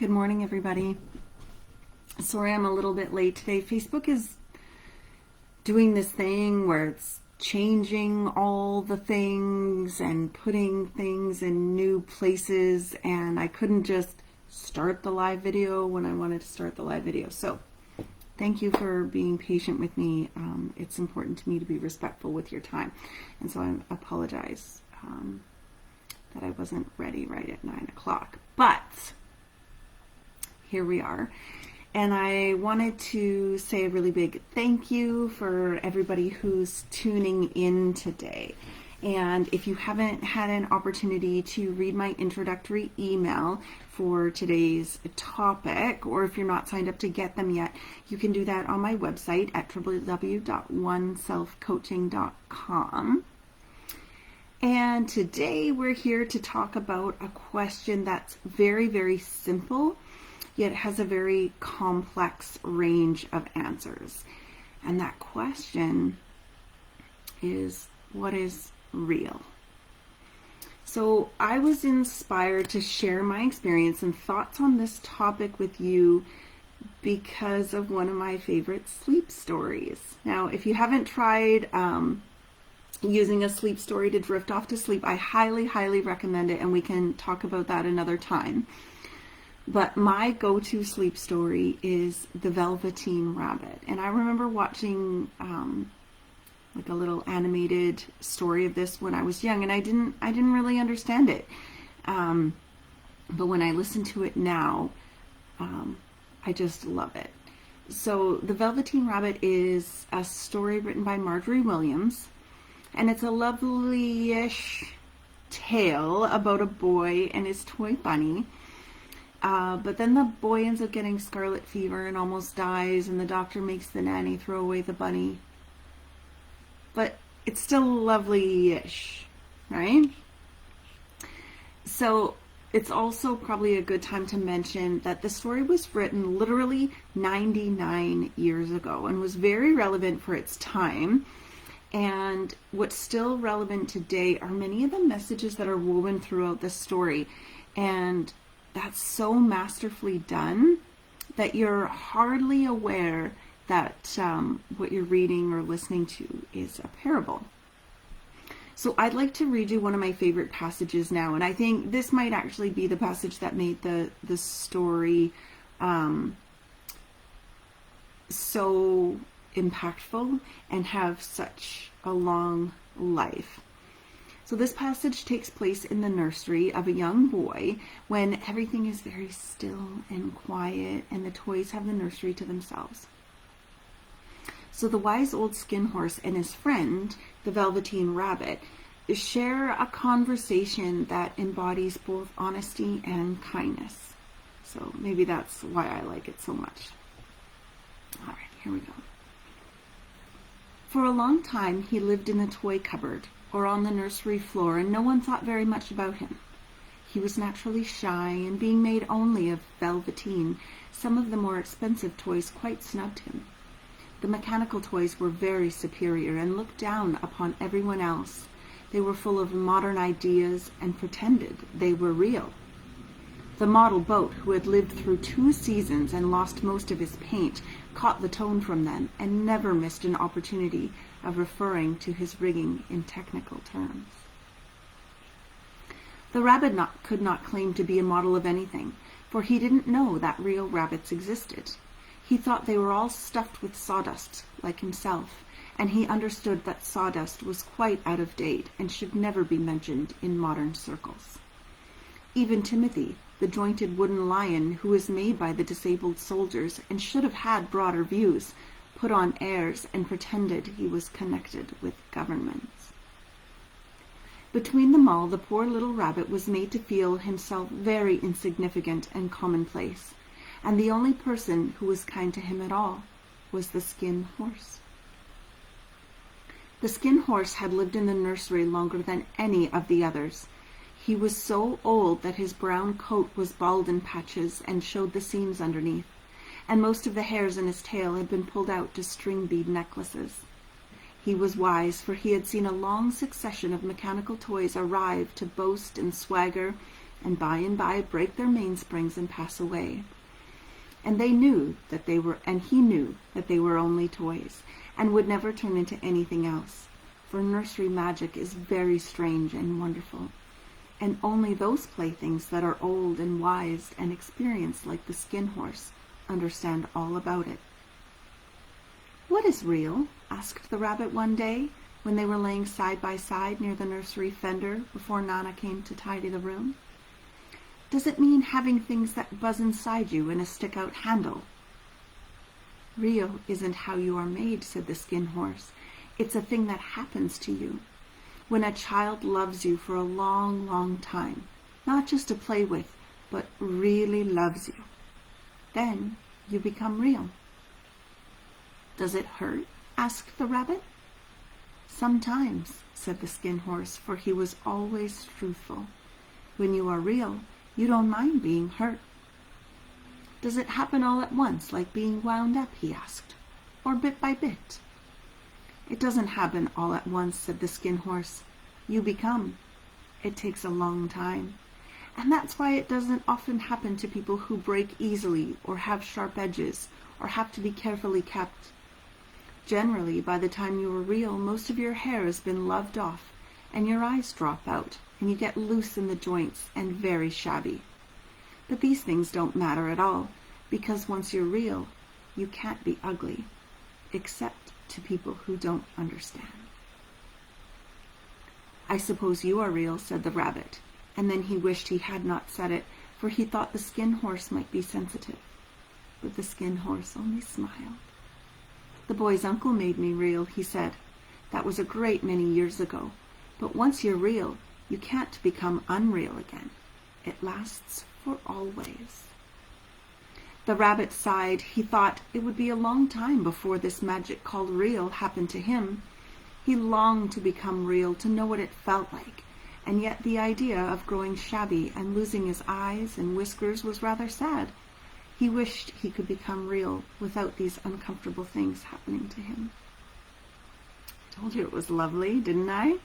Good morning, everybody. Sorry I'm a little bit late today. Facebook is doing this thing where it's changing all the things and putting things in new places, and I couldn't just start the live video when I wanted to start the live video. So thank you for being patient with me. It's important to me to be respectful with your time, and so I apologize that I wasn't ready right at 9 o'clock. But here we are. And I wanted to say a really big thank you for everybody who's tuning in today. And if you haven't had an opportunity to read my introductory email for today's topic, or if you're not signed up to get them yet, you can do that on my website at www.oneselfcoaching.com. And today we're here to talk about a question that's very, very simple, yet has a very complex range of answers. And that question is, what is real? So I was inspired to share my experience and thoughts on this topic with you because of one of my favorite sleep stories. Now, if you haven't tried using a sleep story to drift off to sleep, I highly, highly recommend it, and we can talk about that another time. But my go-to sleep story is the Velveteen Rabbit. And I remember watching like a little animated story of this when I was young, and I didn't really understand it. But when I listen to it now, I just love it. So the Velveteen Rabbit is a story written by Marjorie Williams, and it's a lovely-ish tale about a boy and his toy bunny. But then the boy ends up getting scarlet fever and almost dies, and the doctor makes the nanny throw away the bunny. But it's still lovely-ish, right? So it's also probably a good time to mention that the story was written literally 99 years ago and was very relevant for its time. And what's still relevant today are many of the messages that are woven throughout the story. And that's so masterfully done that you're hardly aware that what you're reading or listening to is a parable. So I'd like to read you one of my favorite passages now, and I think this might actually be the passage that made the story so impactful and have such a long life. So this passage takes place in the nursery of a young boy when everything is very still and quiet and the toys have the nursery to themselves. So the wise old skin horse and his friend, the Velveteen Rabbit, share a conversation that embodies both honesty and kindness. So maybe that's why I like it so much. All right, here we go. For a long time, he lived in the toy cupboard or on the nursery floor, and no one thought very much about him. He was naturally shy, and being made only of velveteen, some of the more expensive toys quite snubbed him. The mechanical toys were very superior and looked down upon everyone else. They were full of modern ideas and pretended they were real. The model boat, who had lived through 2 seasons and lost most of his paint, caught the tone from them and never missed an opportunity of referring to his rigging in technical terms. The rabbit could not claim to be a model of anything, for he didn't know that real rabbits existed. He thought they were all stuffed with sawdust, like himself, and he understood that sawdust was quite out of date and should never be mentioned in modern circles. Even Timothy, the jointed wooden lion who was made by the disabled soldiers and should have had broader views, put on airs and pretended he was connected with governments. Between them all, the poor little rabbit was made to feel himself very insignificant and commonplace, and the only person who was kind to him at all was the skin horse. The skin horse had lived in the nursery longer than any of the others. He was so old that his brown coat was bald in patches and showed the seams underneath, and most of the hairs in his tail had been pulled out to string bead necklaces. He was wise, for he had seen a long succession of mechanical toys arrive to boast and swagger and by break their mainsprings and pass away. And they knew that they were, and he knew that they were only toys, and would never turn into anything else. For nursery magic is very strange and wonderful, and only those playthings that are old and wise and experienced, like the Skin Horse, understand all about it. "What is real?" asked the rabbit one day, when they were laying side by side near the nursery fender before Nana came to tidy the room. "Does it mean having things that buzz inside you in a stick-out handle?" "Real isn't how you are made," said the Skin Horse. "It's a thing that happens to you. When a child loves you for a long, long time, not just to play with, but really loves you, then you become real." "Does it hurt?" asked the rabbit. "Sometimes," said the Skin Horse, for he was always truthful. "When you are real, you don't mind being hurt." "Does it happen all at once, like being wound up?" he asked, "or bit by bit?" "It doesn't happen all at once," said the Skin Horse. "You become. It takes a long time. And that's why it doesn't often happen to people who break easily, or have sharp edges, or have to be carefully kept. Generally, by the time you are real, most of your hair has been loved off, and your eyes drop out, and you get loose in the joints and very shabby. But these things don't matter at all, because once you're real, you can't be ugly, except to people who don't understand." "I suppose you are real," said the rabbit, and then he wished he had not said it, for he thought the Skin Horse might be sensitive. But the Skin Horse only smiled. "The boy's uncle made me real," he said. "That was a great many years ago. But once you're real, you can't become unreal again. It lasts for always." The rabbit sighed. He thought it would be a long time before this magic called real happened to him. He longed to become real, to know what it felt like, and yet the idea of growing shabby and losing his eyes and whiskers was rather sad. He wished he could become real without these uncomfortable things happening to him. I told you it was lovely, didn't I?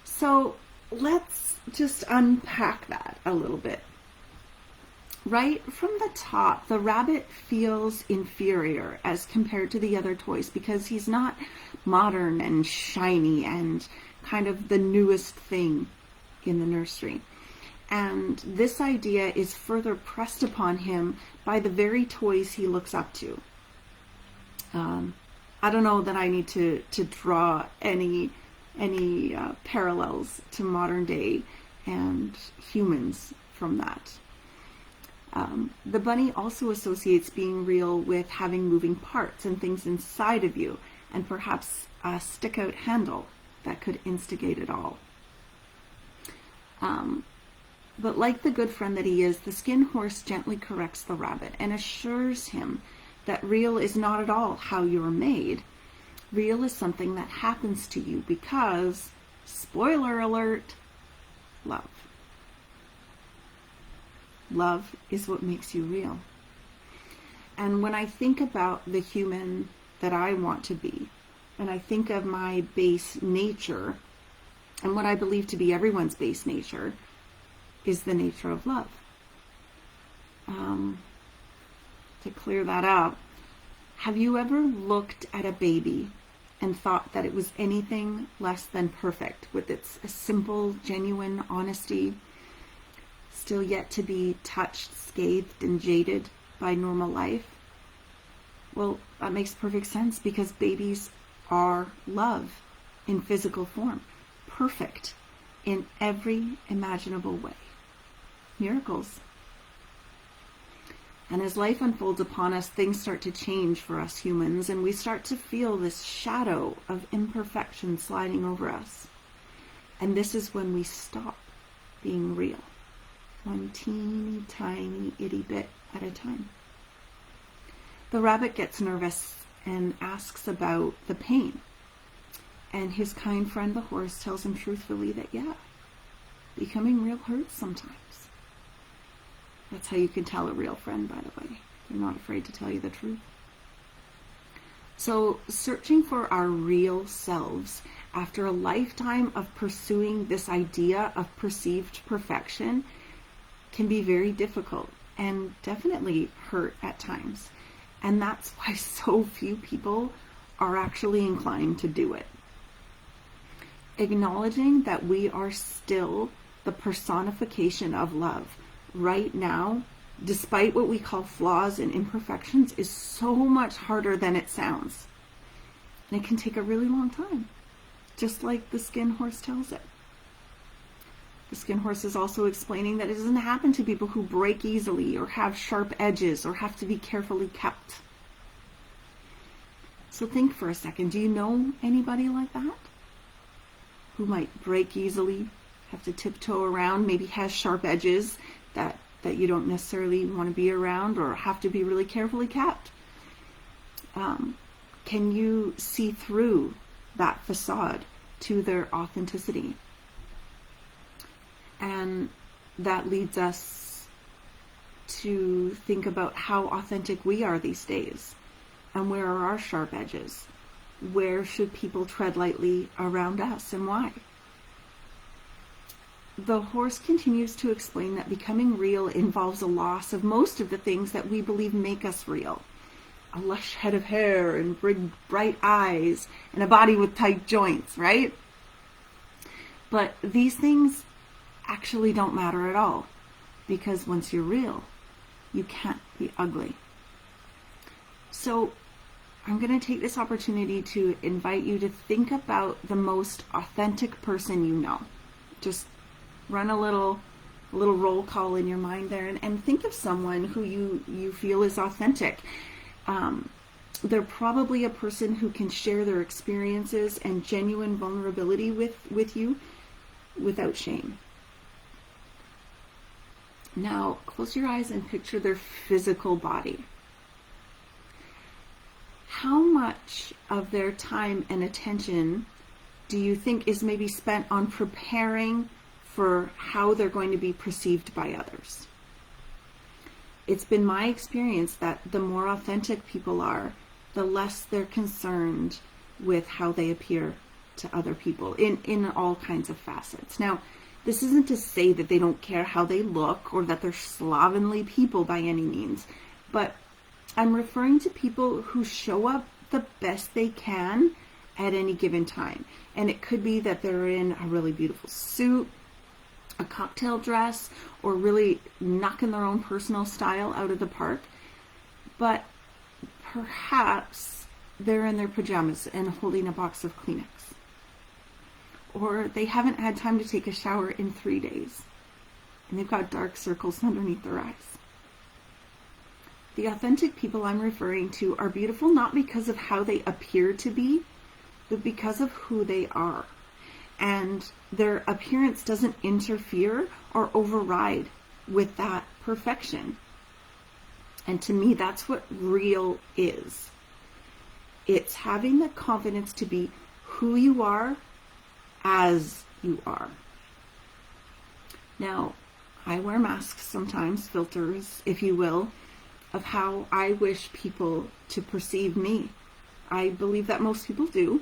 So let's just unpack that a little bit. Right from the top, the rabbit feels inferior as compared to the other toys because he's not modern and shiny and kind of the newest thing in the nursery. And this idea is further pressed upon him by the very toys he looks up to. I don't know that I need to draw any parallels to modern day and humans from that. The bunny also associates being real with having moving parts and things inside of you, and perhaps a stick-out handle that could instigate it all. But like the good friend that he is, the Skin Horse gently corrects the rabbit and assures him that real is not at all how you're made. Real is something that happens to you because, spoiler alert, love. Love is what makes you real. And when I think about the human that I want to be, and I think of my base nature, and what I believe to be everyone's base nature, is the nature of love. To clear that up, have you ever looked at a baby and thought that it was anything less than perfect, with its simple, genuine honesty, still yet to be touched, scathed, and jaded by normal life? Well, that makes perfect sense, because babies are love in physical form, perfect in every imaginable way. Miracles. And as life unfolds upon us, things start to change for us humans, and we start to feel this shadow of imperfection sliding over us. And this is when we stop being real, one teeny tiny itty bit at a time. The rabbit gets nervous and asks about the pain. And his kind friend the horse tells him truthfully that, yeah, becoming real hurts sometimes. That's how you can tell a real friend, by the way. They're not afraid to tell you the truth. So, searching for our real selves after a lifetime of pursuing this idea of perceived perfection, can be very difficult and definitely hurt at times. And that's why so few people are actually inclined to do it. Acknowledging that we are still the personification of love right now, despite what we call flaws and imperfections, is so much harder than it sounds. And it can take a really long time, just like the skin horse tells it. The skin horse is also explaining that it doesn't happen to people who break easily or have sharp edges or have to be carefully kept. So think for a second, do you know anybody like that? Who might break easily, have to tiptoe around, maybe has sharp edges that you don't necessarily want to be around, or have to be really carefully kept? Can you see through that facade to their authenticity? And that leads us to think about how authentic we are these days. And where are our sharp edges? Where should people tread lightly around us, and why? The horse continues to explain that becoming real involves a loss of most of the things that we believe make us real. A lush head of hair and big bright eyes and a body with tight joints, right? But these things actually don't matter at all, because once you're real, you can't be ugly. So I'm going to take this opportunity to invite you to think about the most authentic person you know. Just run a little roll call in your mind there, and think of someone who you feel is authentic. They're probably a person who can share their experiences and genuine vulnerability with you without shame. Now, close your eyes and picture their physical body. How much of their time and attention do you think is maybe spent on preparing for how they're going to be perceived by others? It's been my experience that the more authentic people are, the less they're concerned with how they appear to other people in all kinds of facets. Now, this isn't to say that they don't care how they look or that they're slovenly people by any means, but I'm referring to people who show up the best they can at any given time. And it could be that they're in a really beautiful suit, a cocktail dress, or really knocking their own personal style out of the park. But perhaps they're in their pajamas and holding a box of Kleenex. Or they haven't had time to take a shower in 3 days, and they've got dark circles underneath their eyes. The authentic people I'm referring to are beautiful not because of how they appear to be, but because of who they are. And their appearance doesn't interfere or override with that perfection. And to me, that's what real is. It's having the confidence to be who you are as you are. Now, I wear masks sometimes, filters, if you will, of how I wish people to perceive me. I believe that most people do.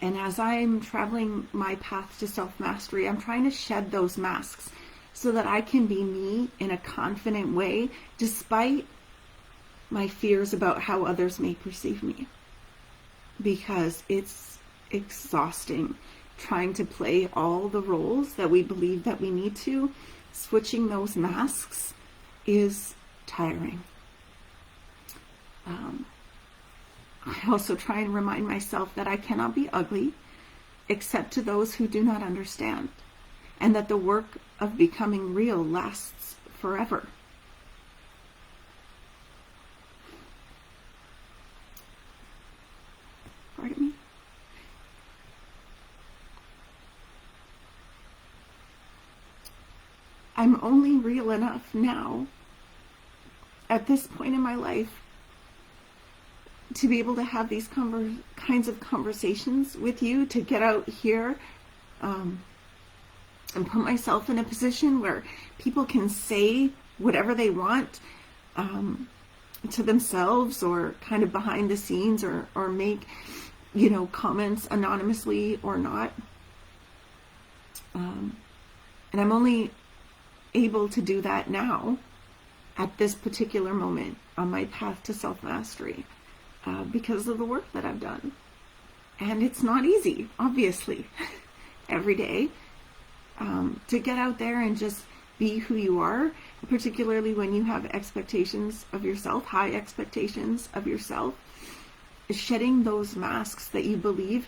And as I'm traveling my path to self-mastery, I'm trying to shed those masks so that I can be me in a confident way, despite my fears about how others may perceive me. Because it's exhausting trying to play all the roles that we believe that we need to. Switching those masks is tiring. I also try and remind myself that I cannot be ugly except to those who do not understand, and that the work of becoming real lasts forever. Pardon me? I'm only real enough now, at this point in my life, to be able to have these kinds of conversations with you, to get out here and put myself in a position where people can say whatever they want to themselves, or kind of behind the scenes, or make comments anonymously or not. And I'm only able to do that now at this particular moment on my path to self-mastery because of the work that I've done. And it's not easy, obviously, every day to get out there and just be who you are, particularly when you have expectations of yourself, high expectations of yourself. Shedding those masks that you believe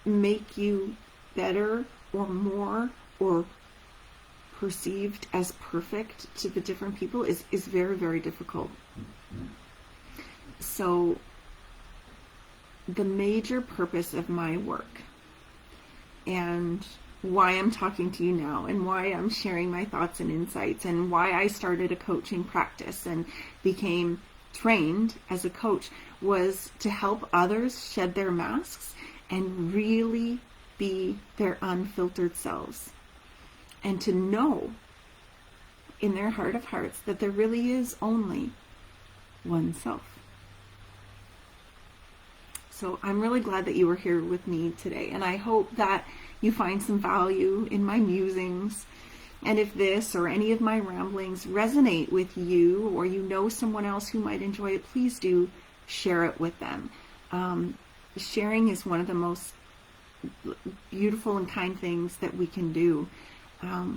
make you better or more or perceived as perfect to the different people is very, very difficult. So the major purpose of my work and why I'm talking to you now and why I'm sharing my thoughts and insights and why I started a coaching practice and became trained as a coach was to help others shed their masks and really be their unfiltered selves, and to know in their heart of hearts that there really is only one self. So I'm really glad that you were here with me today, and I hope that you find some value in my musings. And if this or any of my ramblings resonate with you, or you know someone else who might enjoy it, please do share it with them. Sharing is one of the most beautiful and kind things that we can do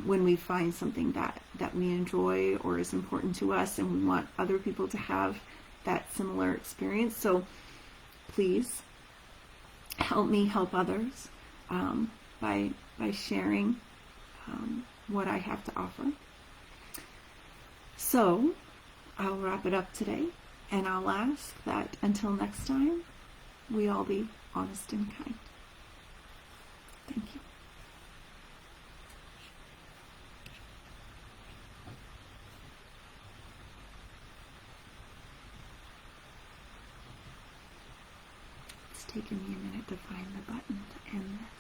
when we find something that we enjoy or is important to us, and we want other people to have that similar experience. So please help me help others by sharing what I have to offer. So I'll wrap it up today, and I'll ask that until next time, we all be honest and kind. Thank you. It's taken me a minute to find the button to end this.